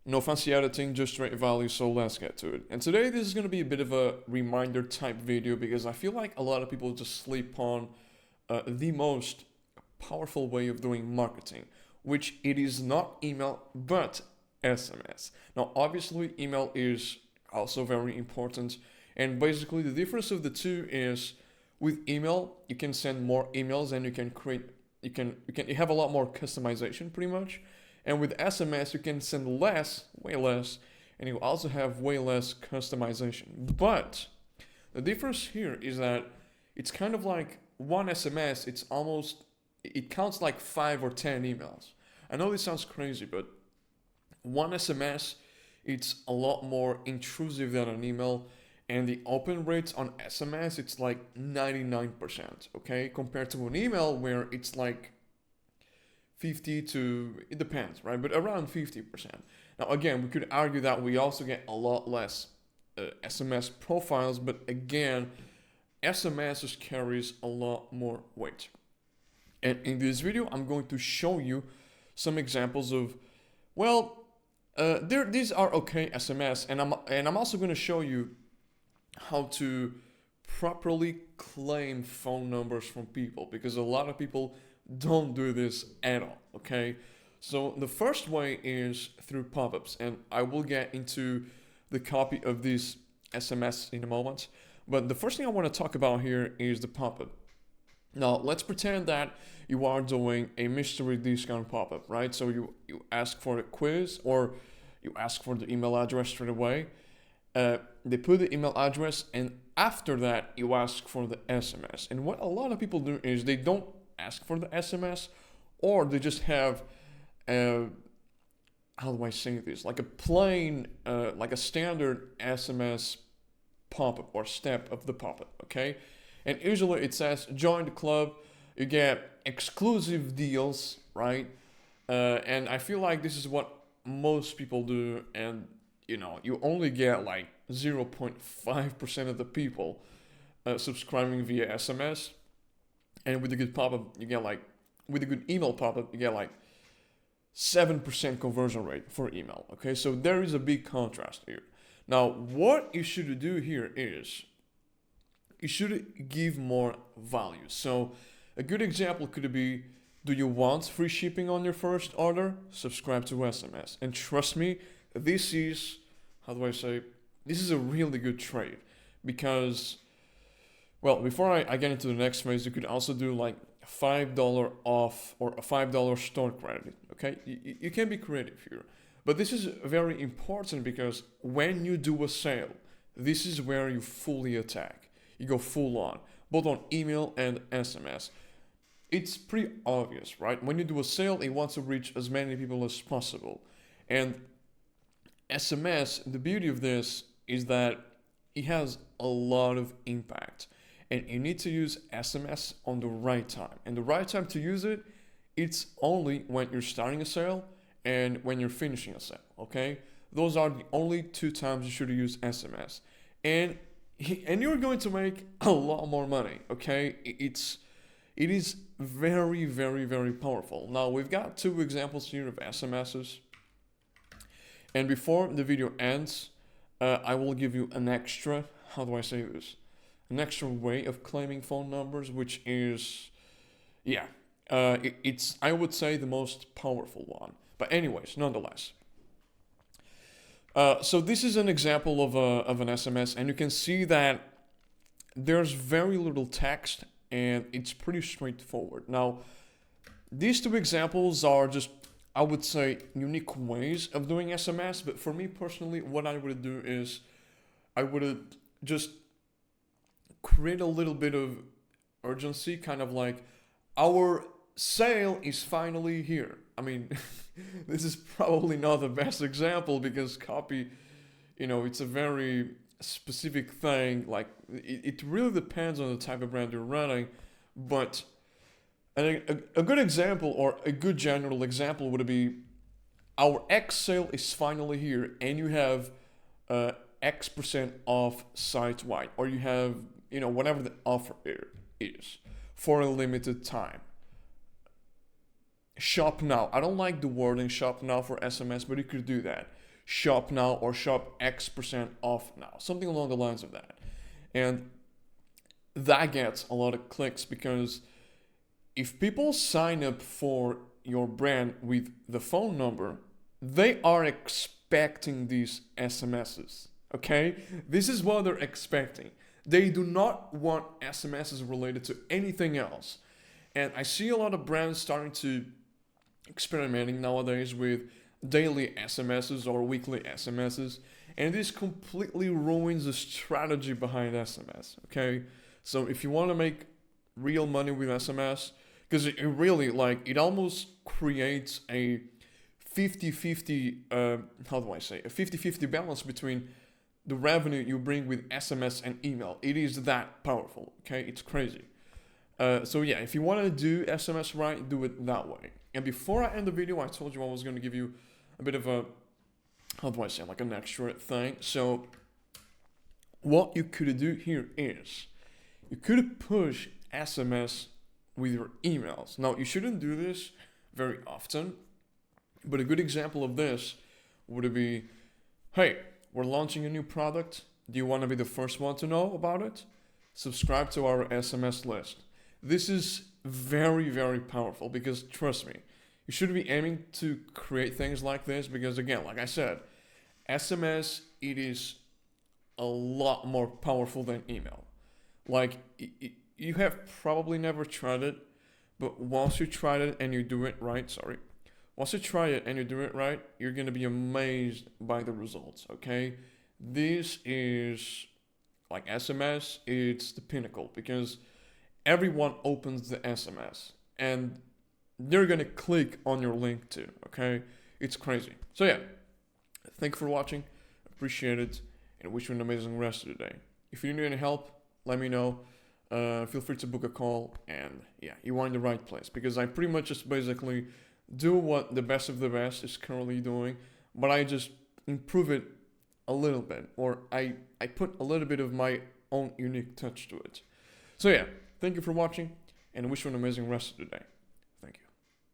No fancy editing, just straight value, so let's get to it. And today this is going to be a bit of a reminder type video because I feel like a lot of people just sleep on the most powerful way of doing marketing, which it is not email but SMS. Now obviously email is also very important, and basically the difference of the two is with email you can send more emails and you can create you have a lot more customization pretty much. And with SMS, you can send less, way less, and you also have way less customization. But the difference here is that it's kind of like one SMS, it counts like 5 or 10 emails. I know this sounds crazy, but one SMS, it's a lot more intrusive than an email. And the open rates on SMS, it's like 99%, okay? Compared to an email where it's like 50 to, it depends, right? But around 50%. Now, again, we could argue that we also get a lot less SMS profiles, but again, SMS just carries a lot more weight. And in this video, I'm going to show you some examples of, well, these are okay SMS, and I'm also going to show you how to properly claim phone numbers from people, because a lot of people don't do this at all, okay? So the first way is through pop-ups, and I will get into the copy of this SMS in a moment. But the first thing I want to talk about here is the pop-up. Now, let's pretend that you are doing a mystery discount pop-up, right? So you ask for a quiz, or you ask for the email address straight away. They put the email address, and after that, you ask for the SMS. And what a lot of people do is they don't ask for the SMS, or they just have, how do I say this? Like a plain, like a standard SMS pop-up or step of the pop-up, okay? And usually it says, join the club, you get exclusive deals, right? And I feel like this is what most people do, and you only get like 0.5% of the people subscribing via SMS. And with a good pop-up, with a good email pop-up, you get like 7% conversion rate for email. Okay, so there is a big contrast here. Now, what you should do here is you should give more value. So a good example could be, do you want free shipping on your first order? Subscribe to SMS. And trust me, this is, this is a really good trade, because, well, before I get into the next phase, you could also do like $5 off or a $5 store credit, okay? You can be creative here. But this is very important because when you do a sale, this is where you fully attack. You go full on, both on email and SMS. It's pretty obvious, right? When you do a sale, you want to reach as many people as possible. And SMS, the beauty of this is that it has a lot of impact. And you need to use SMS on the right time. And the right time to use it, it's only when you're starting a sale and when you're finishing a sale, okay? Those are the only two times you should use SMS. And you're going to make a lot more money, okay? It is very, very, very powerful. Now, we've got two examples here of SMSs. And before the video ends, I will give you an extra, how do I say this? An extra way of claiming phone numbers, which is, it's, I would say, the most powerful one. But anyways, nonetheless. So this is an example of an SMS, and you can see that there's very little text, and it's pretty straightforward. Now, these two examples are just, I would say, unique ways of doing SMS, but for me personally, what I would do is I would just create a little bit of urgency, kind of like, our sale is finally here. I mean, this is probably not the best example because copy, it's a very specific thing. Like, it really depends on the type of brand you're running, but a good example, or a good general example, would be, our X sale is finally here, and you have X% off site-wide, or you have, whatever the offer is for a limited time. Shop now. I don't like the wording shop now for SMS, but you could do that. shop now or shop X% off now, something along the lines of that. And that gets a lot of clicks because if people sign up for your brand with the phone number, they are expecting these SMSs, okay? This is what they're expecting. They do not want SMSs related to anything else. And I see a lot of brands starting to experimenting nowadays with daily SMSs or weekly SMSs, and this completely ruins the strategy behind SMS, okay? So if you want to make real money with SMS, because it really, like, it almost creates a 50-50, how do I say, a 50-50 balance between the revenue you bring with SMS and email. It is that powerful, okay? It's crazy. So yeah, if you want to do SMS right, do it that way. And before I end the video, I told you I was going to give you a bit of a, how do I say, like an extra thing. So what you could do here is, you could push SMS with your emails. Now, you shouldn't do this very often, but a good example of this would be, hey, we're launching a new product. Do you want to be the first one to know about it? Subscribe to our SMS list. This is very, very powerful because, trust me, you should be aiming to create things like this because, again, like I said, SMS, it is a lot more powerful than email. Like, you have probably never tried it, but once you try it and you do it right, once you try it and you do it right, you're going to be amazed by the results, okay? This is, like SMS, it's the pinnacle because everyone opens the SMS and they're going to click on your link too, okay? It's crazy. So yeah, thank you for watching. Appreciate it and wish you an amazing rest of the day. If you need any help, let me know. Feel free to book a call, and yeah, you are in the right place because I pretty much just basically do what the best of the best is currently doing, but I just improve it a little bit, or I put a little bit of my own unique touch to it. So yeah, thank you for watching, and I wish you an amazing rest of the day.